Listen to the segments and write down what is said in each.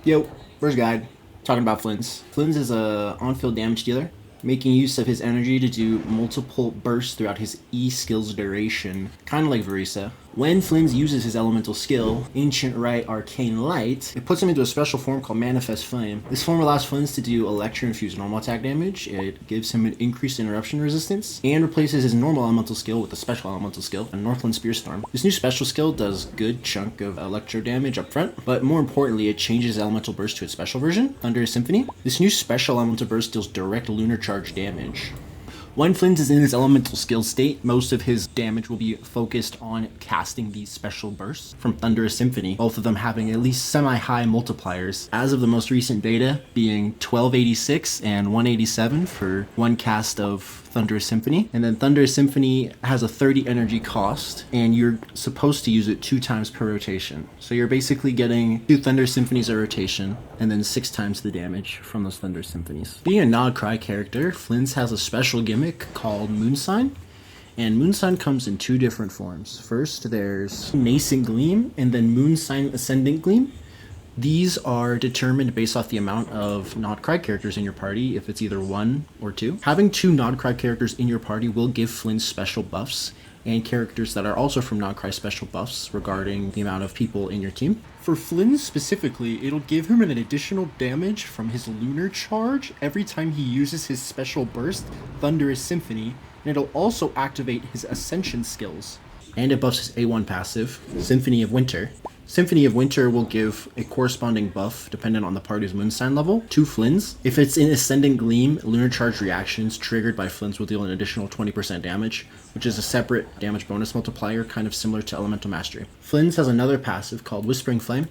Yo, first guide. Talking about Flins. Flins is a on-field damage dealer, making use of his energy to do multiple bursts throughout his E skill's duration, kind of like Verisa. When Flins uses his elemental skill, Ancient Rite Arcane Light, it puts him into a special form called Manifest Flame. This form allows Flins to do Electro-infused normal attack damage, it gives him an increased interruption resistance, and replaces his normal elemental skill with a special elemental skill, a Northland Spear Storm. This new special skill does good chunk of electro damage up front, but more importantly, it changes elemental burst to its special version, Thunder Symphony. This new special elemental burst deals direct lunar charge damage. When Flins is in his elemental skill state, most of his damage will be focused on casting these special bursts from Thunderous Symphony, both of them having at least semi-high multipliers, as of the most recent beta being 1286 and 187 for one cast of Thunderous Symphony. And then Thunderous Symphony has a 30 energy cost, and you're supposed to use it 2 times per rotation. So you're basically getting 2 Thunderous Symphonies a rotation, and then 6 times the damage from those Thunderous Symphonies. Being a Nod Cry character, Flins has a special gimmick called Moonsign. And Moonsign comes in 2 different forms. First, there's Nascent Gleam, and then Moonsign Ascendant Gleam. These are determined based off the amount of Nod Cry characters in your party, if it's either 1 or 2. Having 2 Nod Cry characters in your party will give Flynn special buffs, and characters that are also from Nod Cry special buffs regarding the amount of people in your team. For Flynn specifically, it'll give him an additional damage from his lunar charge every time he uses his special burst, Thunderous Symphony, and it'll also activate his Ascension skills. And it buffs his A1 passive, Symphony of Winter. Symphony of Winter will give a corresponding buff, dependent on the party's Moonsign level, to Flins. If it's in Ascendant Gleam, Lunar Charge reactions triggered by Flins will deal an additional 20% damage, which is a separate damage bonus multiplier, kind of similar to Elemental Mastery. Flins has another passive called Whispering Flame.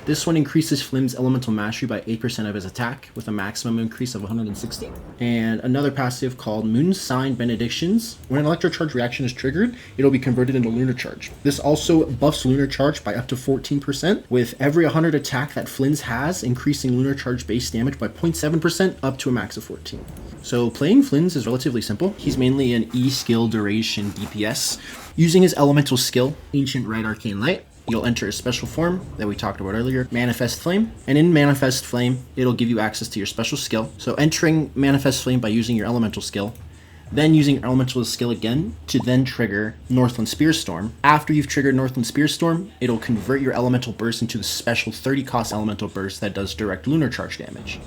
This one increases Flynn's elemental mastery by 8% of his attack, with a maximum increase of 160. And another passive called Moonsign Benedictions. When an electrocharge reaction is triggered, it'll be converted into Lunar Charge. This also buffs Lunar Charge by up to 14%, with every 100 attack that Flynn's has, increasing Lunar Charge base damage by 0.7% up to a max of 14. So playing Flynn's is relatively simple. He's mainly an E skill duration DPS. Using his elemental skill, Ancient Rite Arcane Light, you'll enter a special form that we talked about earlier, Manifest Flame. And in Manifest Flame, it'll give you access to your special skill. So entering Manifest Flame by using your elemental skill, then using your elemental skill again to then trigger Northland Spear Storm. After you've triggered Northland Spear Storm, it'll convert your elemental burst into the special 30 cost elemental burst that does direct lunar charge damage.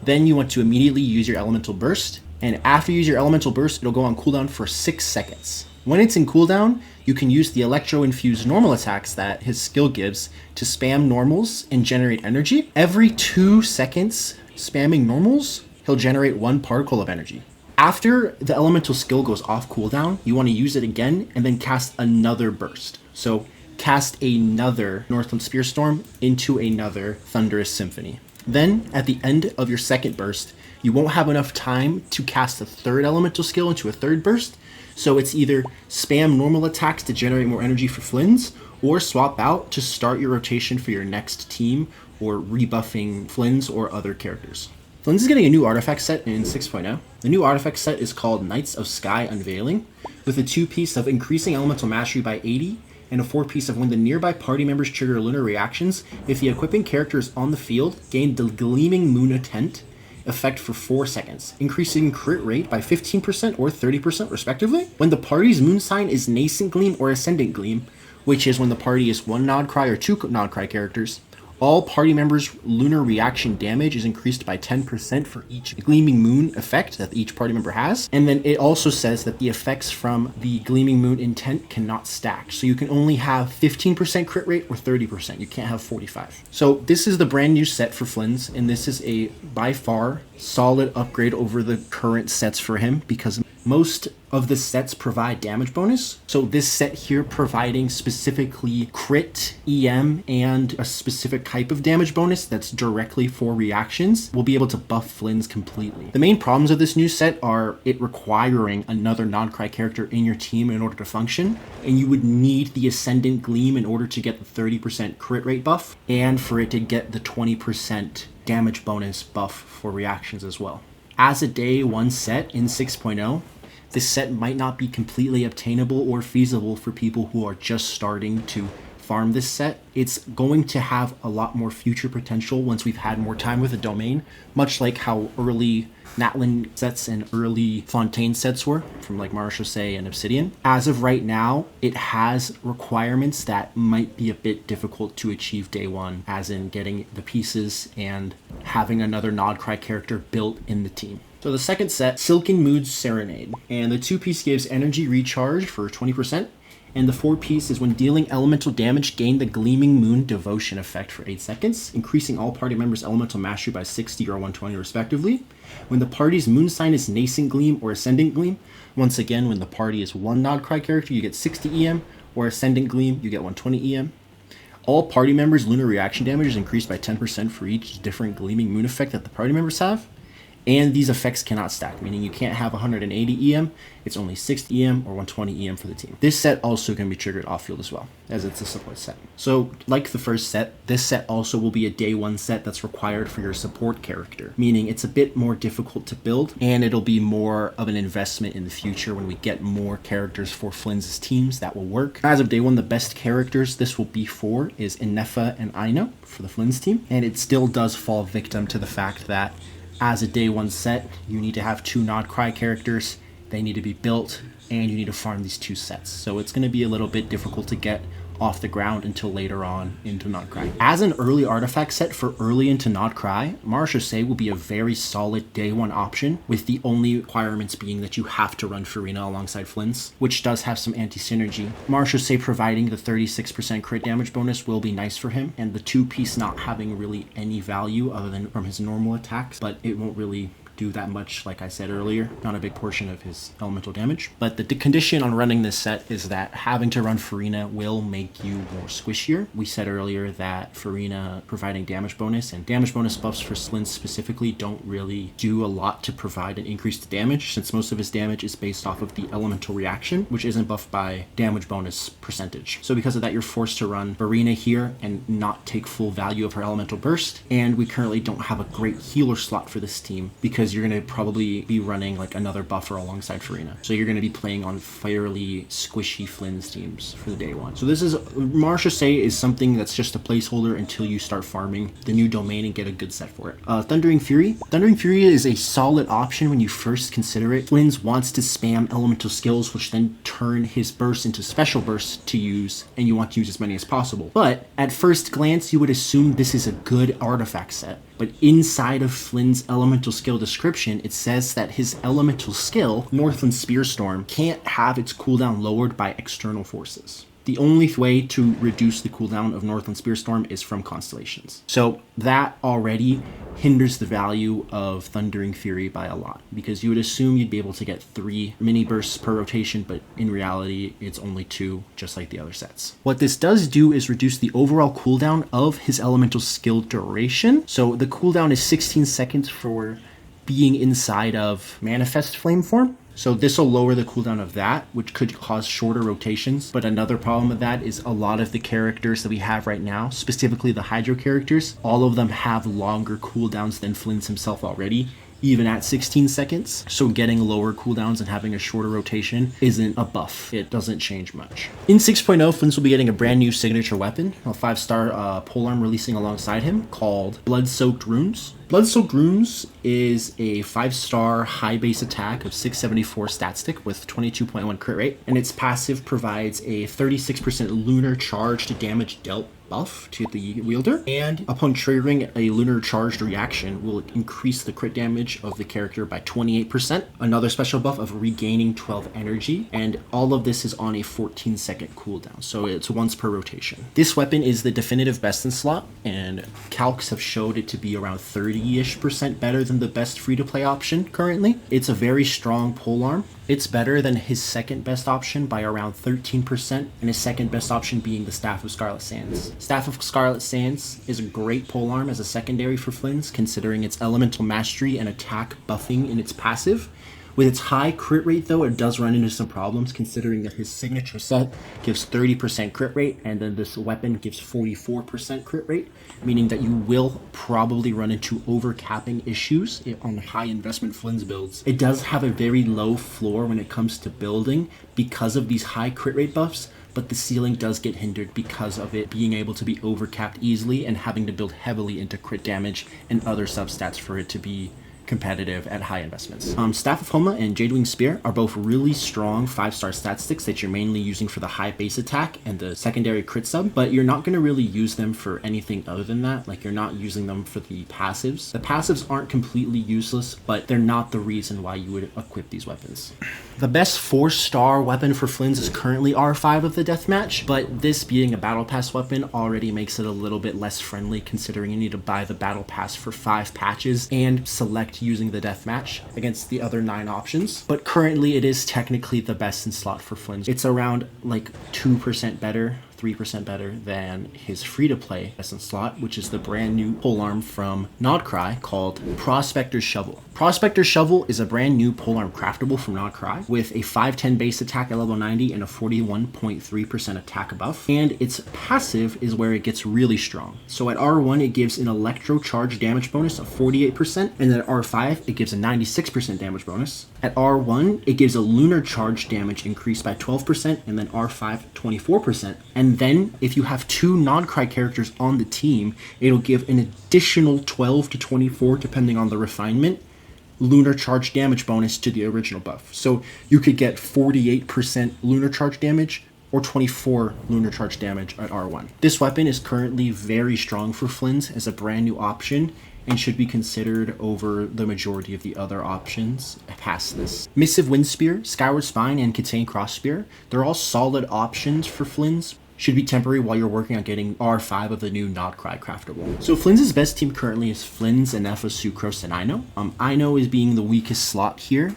Then you want to immediately use your elemental burst, and after you use your elemental burst, it'll go on cooldown for 6 seconds. When it's in cooldown, you can use the electro-infused normal attacks that his skill gives to spam normals and generate energy. Every 2 seconds spamming normals, he'll generate 1 particle of energy. After the elemental skill goes off cooldown, you want to use it again and then cast another burst. So cast another Northland Spear Storm into another Thunderous Symphony. Then, at the end of your second burst, you won't have enough time to cast a third elemental skill into a third burst, so it's either spam normal attacks to generate more energy for Flins, or swap out to start your rotation for your next team, or rebuffing Flins or other characters. Flins is getting a new artifact set in 6.0. The new artifact set is called Knights of Sky Unveiling, with a 2-piece of increasing elemental mastery by 80, and a 4-piece of when the nearby party members trigger lunar reactions, if the equipping character is on the field, gain the Gleaming Moon Attent effect for 4 seconds, increasing crit rate by 15% or 30% respectively. When the party's moon sign is Nascent Gleam or Ascendant Gleam, which is when the party is 1 Nod Cry or 2 Nod Cry characters, all party members' lunar reaction damage is increased by 10% for each Gleaming Moon effect that each party member has. And then it also says that the effects from the Gleaming Moon intent cannot stack. So you can only have 15% crit rate or 30%. You can't have 45. So this is the brand new set for Flins, and this is a by far solid upgrade over the current sets for him, because most of the sets provide damage bonus. So this set here providing specifically crit, EM, and a specific type of damage bonus that's directly for reactions will be able to buff Flins completely. The main problems of this new set are it requiring another non-cry character in your team in order to function, and you would need the Ascendant Gleam in order to get the 30% crit rate buff, and for it to get the 20% damage bonus buff for reactions as well. As a day 1 set in 6.0, this set might not be completely obtainable or feasible for people who are just starting to farm this set. It's going to have a lot more future potential once we've had more time with the domain, much like how early Natlin sets and early Fontaine sets were from like Marechaussee and Obsidian. As of right now, it has requirements that might be a bit difficult to achieve day one, as in getting the pieces and having another Nodcry character built in the team. So the second set, Silken Mood's Serenade, and the 2-piece gives energy recharge for 20%. And the 4-piece is when dealing elemental damage, gain the Gleaming Moon Devotion effect for 8 seconds, increasing all party members' elemental mastery by 60 or 120 respectively. When the party's moon sign is Nascent Gleam or Ascendant Gleam, once again, when the party is one Nodcry character, you get 60 EM, or Ascendant Gleam, you get 120 EM. All party members' lunar reaction damage is increased by 10% for each different Gleaming Moon effect that the party members have. And these effects cannot stack, meaning you can't have 180 EM, it's only 60 EM or 120 EM for the team. This set also can be triggered off field as well, as it's a support set. So, like the first set, this set also will be a day one set that's required for your support character, meaning it's a bit more difficult to build, and it'll be more of an investment in the future when we get more characters for Flins' teams that will work. As of day one, the best characters this will be for is Ineffa and Aino for the Flins team, and it still does fall victim to the fact that as a day one set, you need to have 2 Nodcry characters, they need to be built, and you need to farm these 2 sets. So it's going to be a little bit difficult to get off the ground until later on into Nodcry. As an early artifact set for early into Nodcry, Marechaussee will be a very solid day one option, with the only requirements being that you have to run Farina alongside Flins, which does have some anti-synergy. Marechaussee providing the 36% crit damage bonus will be nice for him, and the 2-piece not having really any value other than from his normal attacks, but it won't really do that much, like I said earlier, not a big portion of his elemental damage. But the condition on running this set is that having to run Farina will make you more squishier. We said earlier that Farina providing damage bonus and damage bonus buffs for Flins specifically don't really do a lot to provide an increased damage, since most of his damage is based off of the elemental reaction, which isn't buffed by damage bonus percentage. So because of that, you're forced to run Farina here and not take full value of her elemental burst, and we currently don't have a great healer slot for this team because you're going to probably be running like another buffer alongside Farina. So you're going to be playing on fairly squishy Flins teams for the day one. So this is, Marechaussee is something that's just a placeholder until you start farming the new domain and get a good set for it. Thundering Fury. Thundering Fury is a solid option when you first consider it. Flins wants to spam elemental skills, which then turn his burst into special bursts to use, and you want to use as many as possible. But at first glance, you would assume this is a good artifact set. But inside of Flynn's elemental skill description, it says that his elemental skill, Northland Spearstorm, can't have its cooldown lowered by external forces. The only way to reduce the cooldown of Northland Spearstorm is from constellations. So that already hinders the value of Thundering Fury by a lot, because you would assume you'd be able to get 3 mini bursts per rotation, but in reality, it's only 2, just like the other sets. What this does do is reduce the overall cooldown of his elemental skill duration. So the cooldown is 16 seconds for being inside of Manifest Flame form. So this will lower the cooldown of that, which could cause shorter rotations. But another problem with that is a lot of the characters that we have right now, specifically the Hydro characters, all of them have longer cooldowns than Flins himself already, even at 16 seconds. So getting lower cooldowns and having a shorter rotation isn't a buff. It doesn't change much. In 6.0, Flins will be getting a brand new signature weapon, a 5-star polearm releasing alongside him called Blood-Soaked Runes. Blood-Soaked Runes is a 5-star high base attack of 674 stat stick with 22.1 crit rate, and its passive provides a 36% lunar charge to damage dealt buff to the wielder, and upon triggering a lunar charged reaction will increase the crit damage of the character by 28%, another special buff of regaining 12 energy, and all of this is on a 14-second cooldown, so it's once per rotation. This weapon is the definitive best in slot, and calcs have showed it to be around 30-ish% better than the best free-to-play option currently. It's a very strong polearm. It's better than his second best option by around 13%, and his second best option being the Staff of Scarlet Sands. Staff of Scarlet Sands is a great polearm as a secondary for Flins, considering its elemental mastery and attack buffing in its passive. With its high crit rate though, it does run into some problems, considering that his signature set gives 30% crit rate, and then this weapon gives 44% crit rate, meaning that you will probably run into overcapping issues on high investment Flins builds. It does have a very low floor when it comes to building because of these high crit rate buffs, but the ceiling does get hindered because of it being able to be overcapped easily and having to build heavily into crit damage and other substats for it to be competitive at high investments. Staff of Homa and Jadewing Spear are both really strong 5-star stat sticks that you're mainly using for the high base attack and the secondary crit sub, but you're not going to really use them for anything other than that. Like, you're not using them for the passives. The passives aren't completely useless, but they're not the reason why you would equip these weapons. The best 4-star weapon for Flins is currently R5 of the Deathmatch, but this being a Battle Pass weapon already makes it a little bit less friendly, considering you need to buy the Battle Pass for 5 patches and select using the Deathmatch against the other 9 options. But currently it is technically the best in slot for Flins. It's around like 2% better, 3% better than his free-to-play Essence slot, which is the brand new polearm from Nodcry called Prospector's Shovel. Prospector's Shovel is a brand new polearm craftable from Nodcry with a 510 base attack at level 90 and a 41.3% attack buff, and its passive is where it gets really strong. So at R1 it gives an electro charge damage bonus of 48%, and at R5 it gives a 96% damage bonus. At R1 it gives a lunar charge damage increase by 12%, and then R5 24%. And then if you have 2 Nodcry characters on the team, it'll give an additional 12 to 24, depending on the refinement, lunar charge damage bonus to the original buff. So you could get 48% lunar charge damage or 24 lunar charge damage at R1. This weapon is currently very strong for Flins as a brand new option and should be considered over the majority of the other options past this. Missive Wind Spear, Skyward Spine, and Kitane Cross Spear, they're all solid options for Flins. Should be temporary while you're working on getting R5 of the new Nodcry craftable. So Flins' best team currently is Flins, Ineffa, Sucrose, and Ino. Ino is being the weakest slot here,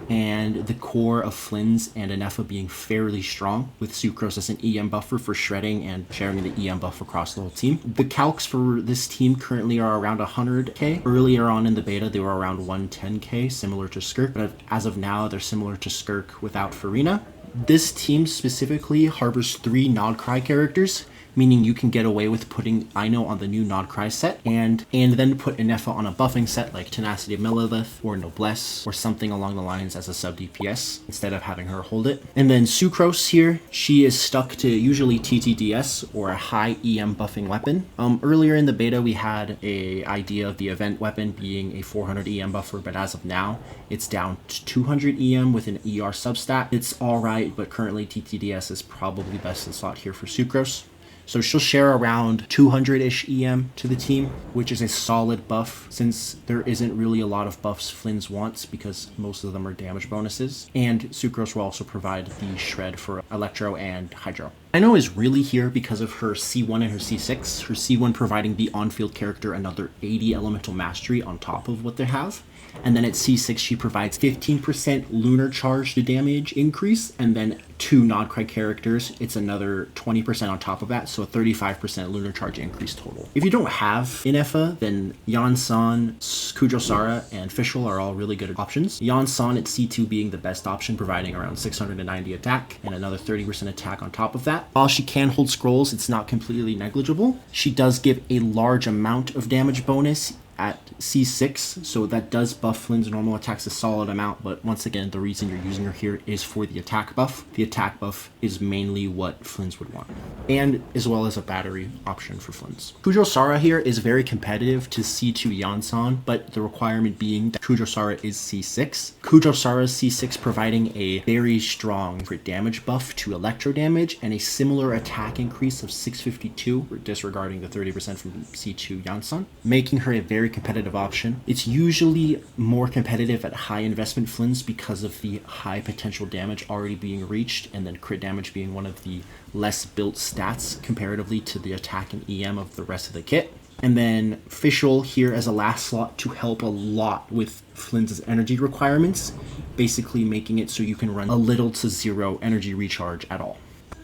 and the core of Flins and Ineffa being fairly strong, with Sucrose as an EM buffer for shredding and sharing the EM buff across the whole team. The calcs for this team currently are around 100k. Earlier on in the beta, they were around 110k, similar to Skirk, but as of now, they're similar to Skirk without Farina. This team specifically harbors 3 Nodcry characters, meaning you can get away with putting Ino on the new Nodcry set and then put Ineffa on a buffing set like Tenacity of Melilith or Noblesse or something along the lines as a sub DPS instead of having her hold it. And then Sucrose here, she is stuck to usually TTDS or a high EM buffing weapon. Earlier in the beta we had a idea of the event weapon being a 400 EM buffer, but as of now it's down to 200 EM with an ER substat. It's alright, but currently TTDS is probably best in slot here for Sucrose. So she'll share around 200-ish EM to the team, which is a solid buff since there isn't really a lot of buffs Flins wants because most of them are damage bonuses. And Sucrose will also provide the shred for Electro and Hydro. Ino is really here because of her C1 and her C6. Her C1 providing the on-field character another 80 elemental mastery on top of what they have. And then at C6 she provides 15% lunar charge to damage increase, and then 2 Nodcry characters, it's another 20% on top of that, so a 35% lunar charge increase total. If you don't have Ineffa, then Yansan, Kujosara, and Fischl are all really good options. Yansan at C2 being the best option, providing around 690 attack and another 30% attack on top of that. While she can hold scrolls, it's not completely negligible. She does give a large amount of damage bonus at C6, so that does buff Flynn's normal attacks a solid amount, but once again, the reason you're using her here is for the attack buff. The attack buff is mainly what Flynn's would want, and as well as a battery option for Flynn's. Kujosara here is very competitive to C2 Yansan, but the requirement being that Kujosara is C6. Kujosara's C6 providing a very strong crit damage buff to electro damage and a similar attack increase of 652, disregarding the 30% from C2 Yansan, making her a very competitive option. It's usually more competitive at high investment Flins because of the high potential damage already being reached, and then crit damage being one of the less built stats comparatively to the attack and EM of the rest of the kit. And then Fischl here as a last slot to help a lot with Flins' energy requirements, basically making it so you can run a little to zero energy recharge at all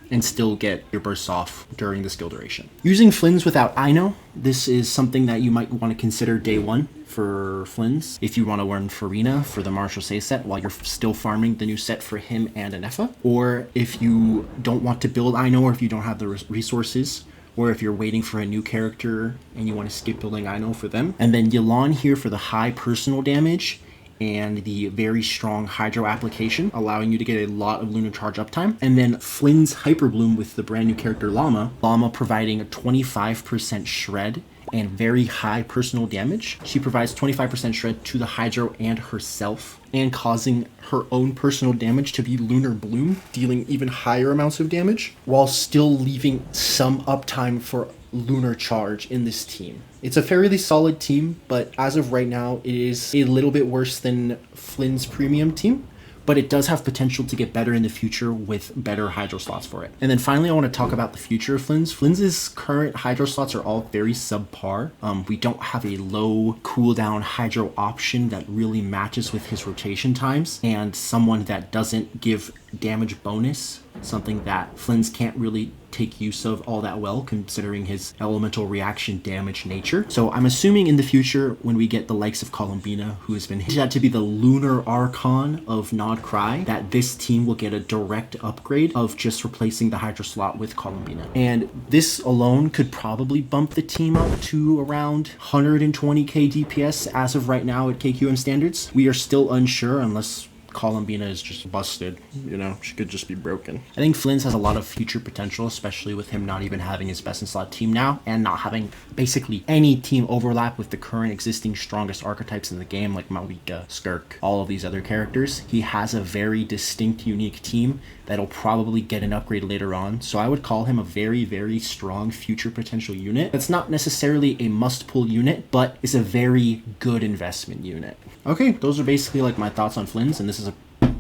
and still get your bursts off during the skill duration. Using Flins without Ino, this is something that you might want to consider day one for Flins if you want to learn Farina for the Marshall Say set while you're still farming the new set for him and Ineffa, or if you don't want to build Ino, or if you don't have the resources, or if you're waiting for a new character and you want to skip building Ino for them. And then Yelan here for the high personal damage and the very strong Hydro application, allowing you to get a lot of Lunar Charge uptime. And then Flins Hyperbloom with the brand new character Lauma. Lauma providing a 25% shred and very high personal damage. She provides 25% shred to the Hydro and herself, and causing her own personal damage to be Lunar Bloom, dealing even higher amounts of damage, while still leaving some uptime for Lunar Charge in this team. It's a fairly solid team, but as of right now, it is a little bit worse than Flynn's premium team. But it does have potential to get better in the future with better Hydro slots for it. And then finally, I want to talk about the future of Flynn's. Flynn's current Hydro slots are all very subpar. We don't have a low cooldown Hydro option that really matches with his rotation times, and someone that doesn't give damage bonus, something that Flynn's can't really take use of all that well considering his elemental reaction damage nature. So I'm assuming in the future when we get the likes of Columbina, who has been hinted to be the Lunar Archon of Nod Cry, that this team will get a direct upgrade of just replacing the Hydro slot with Columbina. And this alone could probably bump the team up to around 120k DPS as of right now at KQM standards. We are still unsure unless Columbina is just busted, you know, she could just be broken. I think Flynn's has a lot of future potential, especially with him not even having his best in slot team now, and not having basically any team overlap with the current existing strongest archetypes in the game, like Malika, Skirk, all of these other characters. He has a very distinct, unique team that'll probably get an upgrade later on, so I would call him a very, very strong future potential unit. That's not necessarily a must-pull unit, but is a very good investment unit. Okay, those are basically like my thoughts on Flynn's, and this is a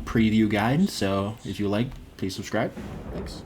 preview guide, so if you like, please subscribe. Thanks.